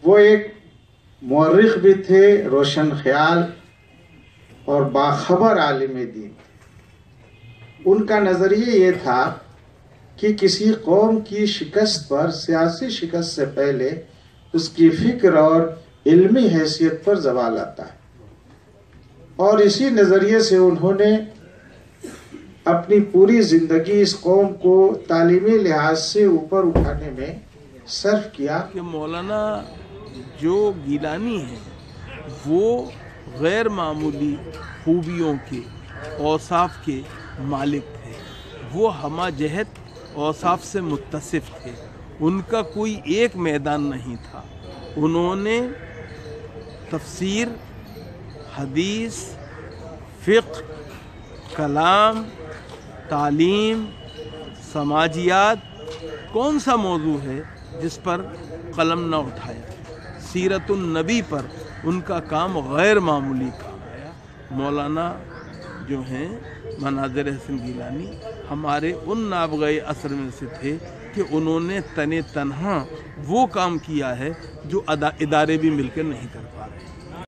وہ ایک مورخ بھی تھے، روشن خیال اور باخبر عالم دین. ان کا نظریہ یہ تھا کہ کسی قوم کی شکست پر، سیاسی شکست سے پہلے اس کی فکر اور علمی حیثیت پر زوال آتا ہے، اور اسی نظریے سے انہوں نے اپنی پوری زندگی اس قوم کو تعلیمی لحاظ سے اوپر اٹھانے میں صرف کیا. کہ مولانا جو گیلانی ہیں وہ غیر معمولی خوبیوں کے، اوصاف کے مالک تھے. وہ ہمہ جہت اوصاف سے متصف تھے. ان کا کوئی ایک میدان نہیں تھا. انہوں نے تفسیر، حدیث، فقہ، کلام، تعلیم، سماجیات، کون سا موضوع ہے جس پر قلم نہ اٹھایا. سیرت النبی پر ان کا کام غیر معمولی کام ہے. مولانا جو ہیں مناظر حسن گیلانی ہمارے ان نابغہ عصر میں سے تھے کہ انہوں نے تنہا وہ کام کیا ہے جو ادارے بھی مل کر نہیں کر پا رہے.